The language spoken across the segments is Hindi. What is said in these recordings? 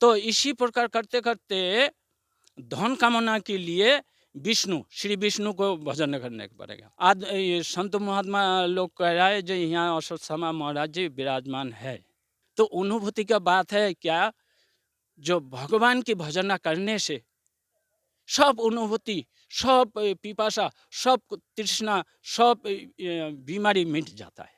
तो इसी प्रकार करते करते धन कामना के लिए विष्णु श्री विष्णु को भजन करने को पड़ेगा। आज ये संत महात्मा लोग कह रहा है जो यहाँ अश्वत्थामा महाराज जी विराजमान है, तो अनुभूति का बात है क्या, जो भगवान की भजना करने से सब अनुभूति, सब पिपासा, सब तृष्णा, सब बीमारी मिट जाता है।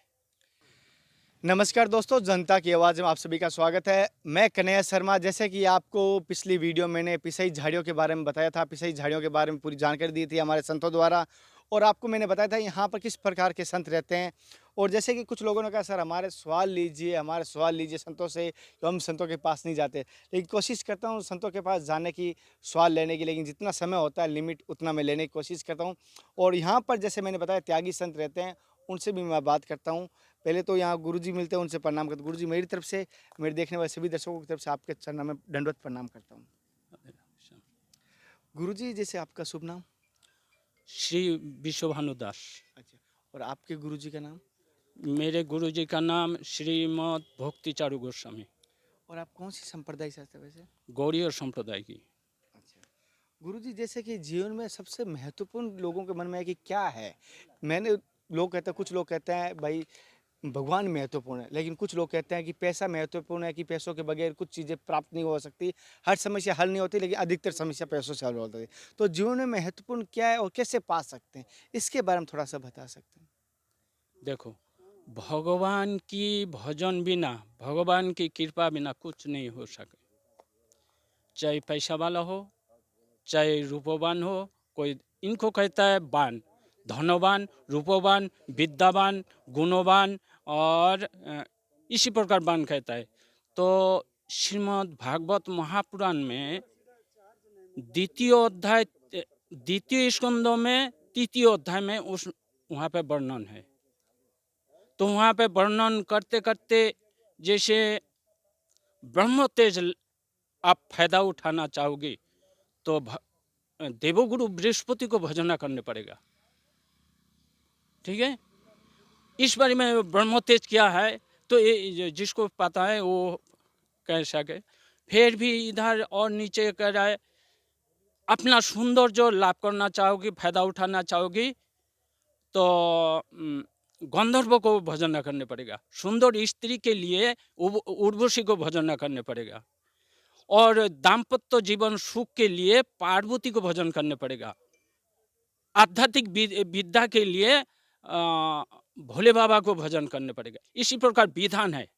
नमस्कार दोस्तों, जनता की आवाज़ में आप सभी का स्वागत है। मैं कन्हैया शर्मा। जैसे कि आपको पिछली वीडियो मैंने पिसई झाड़ियों के बारे में बताया था, पिसई झाड़ियों के बारे में पूरी जानकारी दी थी हमारे संतों द्वारा, और आपको मैंने बताया था यहाँ पर किस प्रकार के संत रहते हैं। और जैसे कि कुछ लोगों ने कहा सर हमारे सवाल लीजिए संतों से, तो हम संतों के पास नहीं जाते, लेकिन कोशिश करता हूँ संतों के पास जाने की, सवाल लेने की, लेकिन जितना समय होता है लिमिट उतना मैं लेने की कोशिश करता हूँ। और यहाँ पर जैसे मैंने बताया त्यागी संत रहते हैं, उनसे भी मैं बात करता हूँ। पहले तो यहाँ गुरुजी मिलते हैं, उनसे प्रणाम करता हूँ। गुरुजी मेरी तरफ से, मेरे देखने वाले सभी दर्शकों की तरफ से आपके चरणों में दंडवत प्रणाम करता हूँ। गुरुजी, जैसे आपका शुभ नाम? श्री विश्वभानु दास। अच्छा, और आपके गुरुजी का नाम? मेरे गुरुजी का नाम श्रीमद भक्ति चारू गोस्वामी। और आप कौन सी संप्रदाय से आते हैं वैसे? गौड़ी और संप्रदाय की। अच्छा गुरुजी, जैसे कि जीवन में सबसे महत्वपूर्ण लोगों के मन में है कि क्या है? मैंने लोग कहते हैं, कुछ लोग कहते हैं भाई भगवान महत्वपूर्ण है, लेकिन कुछ लोग कहते हैं कि पैसा महत्वपूर्ण है, कि पैसों के बगैर कुछ चीज़ें प्राप्त नहीं हो सकती। हर समस्या हल नहीं होती, लेकिन अधिकतर समस्या पैसों से हल होती है। तो जीवन में महत्वपूर्ण क्या है और कैसे पा सकते हैं, इसके बारे में थोड़ा सा बता सकते हैं? देखो, भगवान की भजन बिना, भगवान की कृपा बिना कुछ नहीं हो सके। चाहे पैसा वाला हो, चाहे रूपवान हो, कोई इनको कहता है वान, धनवान, रूपवान, विद्यावान, गुणवान, और इसी प्रकार वान कहता है। तो श्रीमद् भागवत महापुराण में द्वितीय अध्याय, द्वितीय स्कंदों में तृतीय अध्याय में उस वहाँ पे वर्णन है। तो वहाँ पे वर्णन करते करते जैसे ब्रह्म तेज आप फायदा उठाना चाहोगे तो देवगुरु बृहस्पति को भजना करने पड़ेगा। ठीक है, इस बारे में ब्रह्म तेज क्या है तो ये जिसको पता है वो कह सके। फिर भी इधर और नीचे कह रहा है, अपना सुंदर जो लाभ करना चाहोगी, फायदा उठाना चाहोगी, तो गंधर्व को भजन करने पड़ेगा। सुंदर स्त्री के लिए उर्वशी को भजन करने पड़ेगा। और दाम्पत्य जीवन सुख के लिए पार्वती को भजन करने पड़ेगा। आध्यात्मिक विद्या के लिए भोले बाबा को भजन करने पड़ेगा। इसी प्रकार विधान है।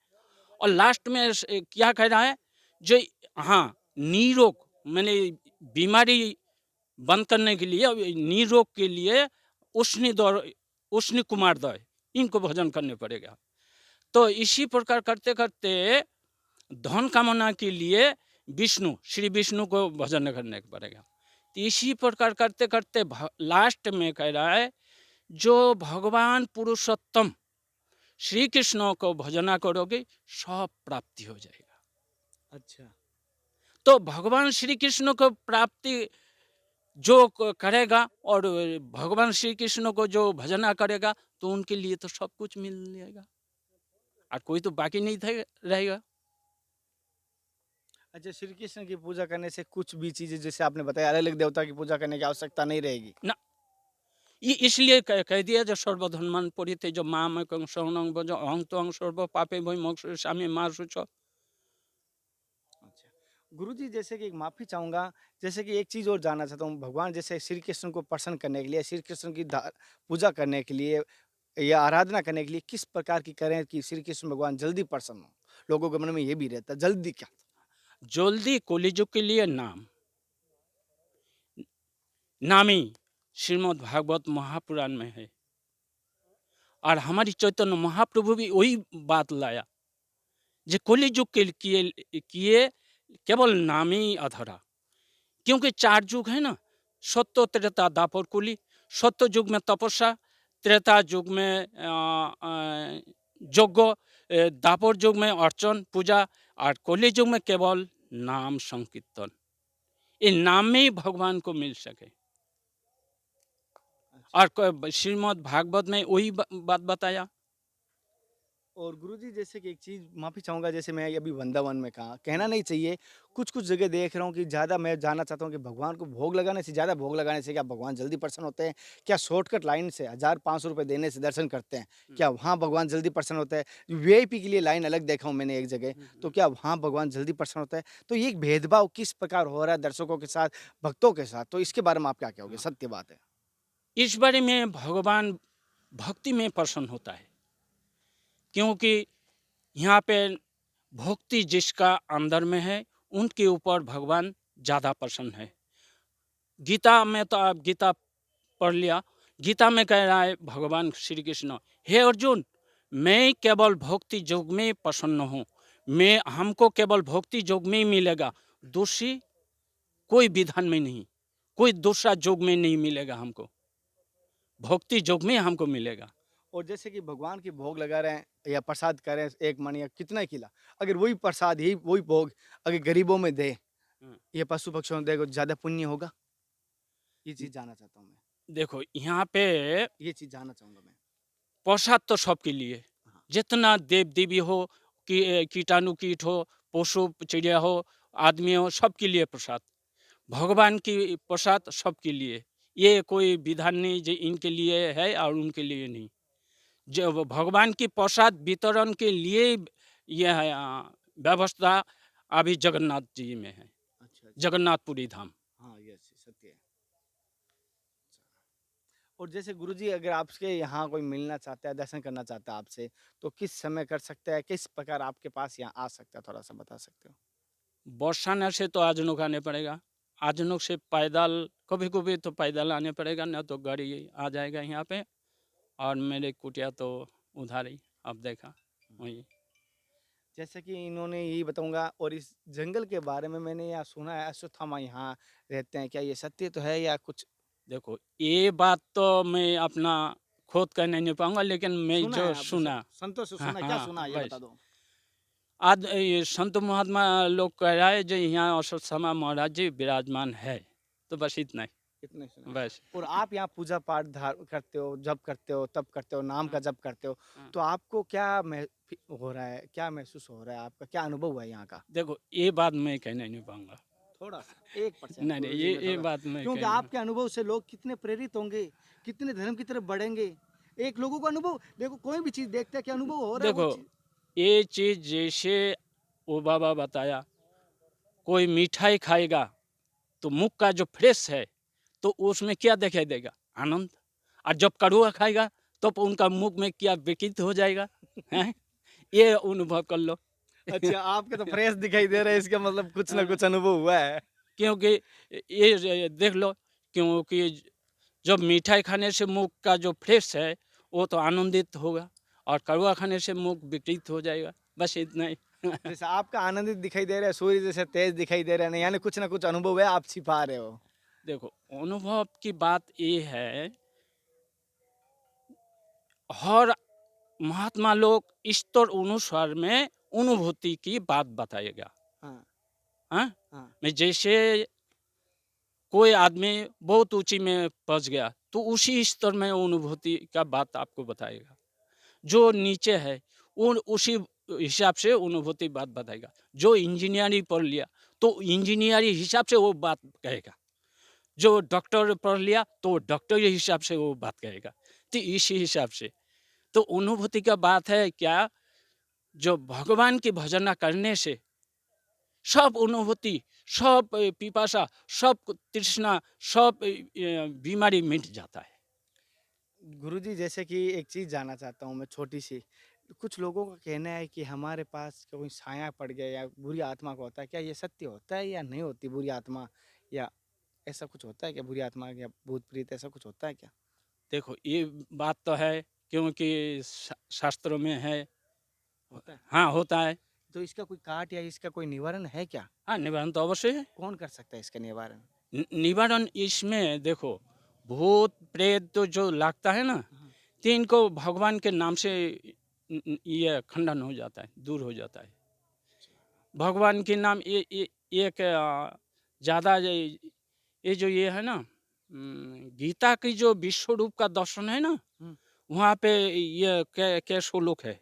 और लास्ट में क्या कह रहा है, जो हाँ निरोग मैंने बीमारी बंद करने के लिए, निरोग के लिए उष्णी कुमार दय, इनको भजन करने पड़ेगा। तो इसी प्रकार करते करते धन कामना के लिए विष्णु श्री विष्णु को भजन करने को पड़ेगा। तो इसी प्रकार करते करते लास्ट में कह रहा है, जो भगवान पुरुषोत्तम श्री कृष्ण को भजना करोगे सब प्राप्ति हो जाएगा। अच्छा, तो भगवान श्री कृष्ण को प्राप्ति जो करेगा, और भगवान श्री कृष्ण को जो भजना करेगा, तो उनके लिए तो सब कुछ मिल जाएगा और कोई तो बाकी नहीं रहेगा। अच्छा, श्री कृष्ण की पूजा करने से कुछ भी चीज़ें जैसे आपने बताया अलग अलग देवता की पूजा करने की आवश्यकता नहीं रहेगी? ना, ये इसलिए कह दिया, जो सर्वधर्मान परिते जो माम शरणं भज अहं त्वं सर्व पापे भय मोक्षयिष्यामि मा शुचः। अच्छा, गुरुजी, जैसे कि एक माफ़ी चाहूँगा, जैसे कि एक चीज़ और जानना चाहता हूँ, भगवान जैसे श्री कृष्ण को प्रसन्न करने के लिए, श्री कृष्ण की पूजा करने के लिए या आराधना करने के लिए किस प्रकार की करें कि श्री कृष्ण भगवान जल्दी प्रसन्न हो? लोगों के मन में ये भी रहता है, जल्दी क्या? जल्दी कलिजुग के लिए नामी श्रीमद् भागवत महापुराण में है। और हमारी चैतन्य महाप्रभु भी वही बात लाया, जो कलिजुग के किए केवल नाम ही अधरा। क्योंकि 4 युग है ना, सत्य त्रेता दापर कुली। सत्य युग में तपस्या, त्रेता युग में यज्ञ, दापर युग में अर्चन पूजा, और कलि युग में केवल नाम संकीर्तन। ये नाम में ही भगवान को मिल सके। और श्रीमद् भागवत में वही बात बताया। और गुरुजी, जैसे कि एक चीज़ माफ़ी चाहूँगा, जैसे मैं अभी वृंदावन में कहा, कहना नहीं चाहिए, कुछ-कुछ जगह देख रहा हूँ कि ज़्यादा मैं जानना चाहता हूँ कि भगवान को भोग लगाने से ज़्यादा भोग लगाने से क्या भगवान जल्दी प्रसन्न होते हैं? क्या शॉर्टकट लाइन से ₹1000-500 देने से दर्शन करते हैं? हुँ, क्या वहाँ भगवान जल्दी प्रसन्न होता है? वीआईपी के लिए लाइन अलग देखा हूँ मैंने एक जगह, हुँ, तो हुँ। क्या वहाँ भगवान जल्दी प्रसन्न होता है? तो ये एक भेदभाव किस प्रकार हो रहा है दर्शकों के साथ, भक्तों के साथ? तो इसके बारे में आप क्या कहोगे? हाँ, सत्य बात है। इस बारे में भगवान भक्ति में प्रसन्न होता है, क्योंकि यहाँ पे भक्ति जिसका अंदर में है, उनके ऊपर भगवान ज़्यादा प्रसन्न है। गीता में तो आप गीता पढ़ लिया, गीता में कह रहा है भगवान श्री कृष्ण, हे अर्जुन, मैं केवल भक्ति योग में प्रसन्न हूँ। मैं हमको केवल भक्ति योग में ही मिलेगा, दूसरी कोई विधान में नहीं, कोई दूसरा योग में नहीं मिलेगा हमको, भक्ति योग में हमको मिलेगा। और जैसे कि भगवान की भोग लगा रहे हैं या प्रसाद कर रहे हैं 1 मण या कितना ही किला, अगर वही प्रसाद ही वही भोग अगर गरीबों में दे हम्म, या पशु पक्षियों में देगा तो ज़्यादा पुण्य होगा? ये चीज़ जानना चाहता हूँ मैं। देखो यहाँ पे ये चीज़ जानना चाहूँगा मैं। प्रसाद तो सबके लिए, हाँ, जितना देव देवी हो, कीटाणु कीट हो, पशु चिड़िया हो, आदमी हो, सबके लिए प्रसाद। भगवान की प्रसाद सबके लिए, ये कोई विधान नहीं जो इनके लिए है और उनके लिए नहीं। जो भगवान की प्रसाद वितरण के लिए यह व्यवस्था अभी जगन्नाथ जी में है, अच्छा, अच्छा। जगन्नाथपुरी धाम। हाँ, यस सत्य है। और जैसे गुरुजी अगर आपके यहाँ कोई मिलना चाहता है, दर्शन करना चाहता है आपसे, तो किस समय कर सकता है? किस प्रकार आपके पास यहाँ आ सकता है? थोड़ा-सा बता सकते हो? बरसाना से तो आजनोक आने पड़ेगा, आजनोक से पैदल, कभी कभी तो पैदल आने पड़ेगा, न तो गाड़ी आ जाएगा यहाँ पे। और मेरे कुटिया तो उधार ही, अब देखा वही। जैसे कि इन्होंने यही बताऊँगा और इस जंगल के बारे में मैंने यहाँ सुना है अश्वत्थामा यहाँ रहते हैं, क्या ये सत्य तो है या कुछ देखो ये बात तो मैं अपना खुद कहने नहीं पाऊंगा, लेकिन मैं सुना जो है आपने सुना, संतों से हाँ सुना है, क्या हाँ सुना हाँ, है ये बता बस दो? आज ये संत महात्मा लोग कह रहा है जो यहाँ अशोक शर्मा महाराज जी विराजमान है, तो बस इतना इतने सुना ही है। बस। और आप यहाँ पूजा पाठ करते हो, जप करते हो, तप करते हो, नाम का हाँ, जप करते हो, हाँ। तो आपको क्या हो रहा है, क्या महसूस हो रहा है, आपका क्या अनुभव है यहाँ का? देखो ये बात मैं कहने नहीं पाऊंगा। थोड़ा-सा 1% नहीं नहीं, गुरुजी मैं ये थोड़ा बात मैं क्योंकि कहने आपके अनुभव से लोग कितने प्रेरित होंगे, कितने धर्म की तरफ बढ़ेंगे। एक लोगों का अनुभव देखो कोई भी चीज़ देखते हैं कि अनुभव हो रहा है वो देखो चीज़ ये चीज़ जैसे वो बाबा बताया, कोई मिठाई खाएगा तो मुख का जो फ्रेश है, तो उसमें क्या दिखाई देगा? आनंद। और जब कड़वा खाएगा तो उनका मुख में क्या व्यतीत हो जाएगा, हैं? ये अनुभव कर लो। अच्छा आपके तो फ्रेश दिखाई दे रहा है इसका मतलब कुछ ना हाँ, कुछ अनुभव हुआ है। क्योंकि ये देख लो, क्योंकि जब मिठाई खाने से मुख का जो फ्रेश है वो तो आनंदित होगा, और कड़वा खाने से मुख विकृत हो जाएगा, बस इतना ही। जैसे आपका आनंदित दिखाई दे रहा है, सूर्य जैसे तेज दिखाई दे रहा है, नहीं यानी कुछ ना कुछ अनुभव है आप छिपा रहे हो। देखो अनुभव की बात ये है, हर महात्मा लोग स्तर अनुसार में अनुभूति की बात बताएगा। हाँ, हाँ, हाँ। मैं जैसे कोई आदमी बहुत ऊंची में पहुंच गया तो उसी स्तर में अनुभूति का बात आपको बताएगा। जो नीचे है उन उसी हिसाब से अनुभूति बात बताएगा। जो इंजीनियरिंग पढ़ लिया तो इंजीनियरिंग हिसाब से वो बात कहेगा। जो डॉक्टर पढ़ लिया तो डॉक्टर के हिसाब से वो बात कहेगा। तो इसी हिसाब से तो अनुभूति का बात है क्या, जो भगवान की भजना करने से सब अनुभूति, सब पिपासा, सब तृष्णा, सब बीमारी मिट जाता है। गुरुजी जैसे कि एक चीज़ जानना चाहता हूँ मैं छोटी-सी। कुछ लोगों का कहना है कि हमारे पास कोई साया पड़ गया या बुरी आत्मा को होता है। क्या ये सत्य होता है या नहीं होती बुरी आत्मा या ऐसा कुछ होता है क्या बुरी आत्मा या भूत-प्रेत ऐसा कुछ होता है क्या? देखो ये बात तो है, क्योंकि शास्त्रों में है। होता है। हाँ होता है। तो इसका कोई काट या इसका कोई निवारण है क्या? हाँ निवारण तो अवश्य है। कौन कर सकता है इसका निवारण? निवारण इसमें देखो, भूत प्रेत तो जो लगता है ना, हाँ। तो इनको भगवान के नाम से ये खंडन हो जाता है, दूर हो जाता है। भगवान के नाम ये एक ज़्यादा ये जो ये है ना, गीता की जो विश्व रूप का दर्शन है ना, हुँ। वहाँ पे ये कै श्लोक है,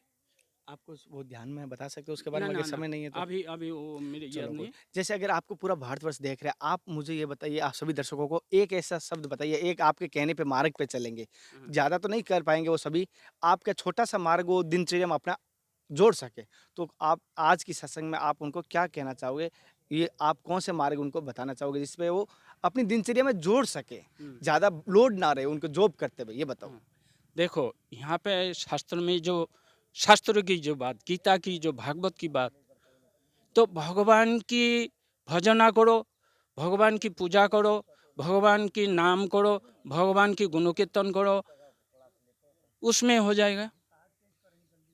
आपको वो ध्यान में बता सकते हो उसके बारे ना में, ना अगर ना, समय नहीं है तो? अभी अभी वो मेरे याद चलो नहीं कोई, है। जैसे अगर आपको पूरा भारतवर्ष देख रहा है, आप मुझे ये बताइए, आप सभी दर्शकों को एक ऐसा शब्द बताइए, एक आपके कहने पे मार्ग पे चलेंगे, हाँ, ज़्यादा तो नहीं कर पाएँगे वो सभी, आपका छोटा-सा मार्ग वो दिनचर्या में अपना जोड़ सके, तो आप आज की सत्संग में आप उनको क्या कहना चाहोगे? ये आप कौन से मार्ग उनको बताना चाहोगे जिसपे वो अपनी दिनचर्या में जोड़ सके, हम्म, ज़्यादा लोड ना रहे उनको जॉब करते हुए, ये बताओ? हाँ। देखो, यहाँ पे शास्त्र में जो शास्त्र की जो बात, गीता की जो भागवत की बात, तो भगवान की भजना करो, भगवान की पूजा करो, भगवान की नाम करो, भगवान की गुणकीर्तन करो, उसमें हो जाएगा।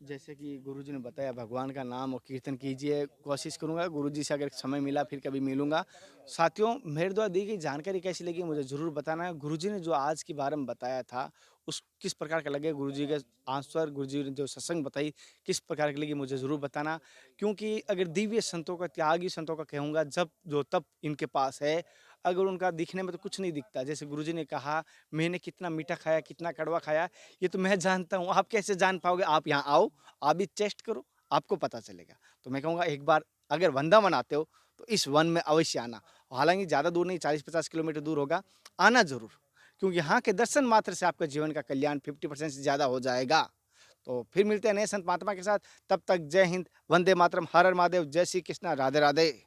जैसे कि गुरुजी ने बताया भगवान का नाम और कीर्तन कीजिए, कोशिश करूँगा गुरुजी से अगर समय मिला फिर कभी मिलूँगा। साथियों, मेरे द्वारा दी गई जानकारी कैसी लगी मुझे ज़रूर बताना है। गुरुजी ने जो आज के बारे में बताया था, उस किस प्रकार का लगे गुरुजी के आंसर, गुरुजी ने जो सत्संग बताई, किस प्रकार की लगी मुझे ज़रूर बताना। क्योंकि अगर दिव्य संतों का, त्यागी संतों का कहूँगा, जब जो तप इनके पास है, अगर उनका दिखने में तो कुछ नहीं दिखता। जैसे गुरुजी ने कहा, मैंने कितना मीठा खाया, कितना कड़वा खाया, ये तो मैं जानता हूँ, आप कैसे जान पाओगे? आप यहाँ आओ, आप भी टेस्ट करो, आपको पता चलेगा। तो मैं कहूँगा एक बार अगर वृंदावन आते हो, तो इस वन में अवश्य आना। हालाँकि ज़्यादा दूर नहीं, 40-50 किलोमीटर दूर होगा, आना ज़रूर। क्योंकि यहाँ के दर्शन मात्र से आपका जीवन का कल्याण 50% से ज़्यादा हो जाएगा। तो फिर मिलते हैं नए संत महात्मा के साथ, तब तक जय हिंद, वंदे मातरम, हर हर महादेव, जय श्री कृष्णा, राधे राधे।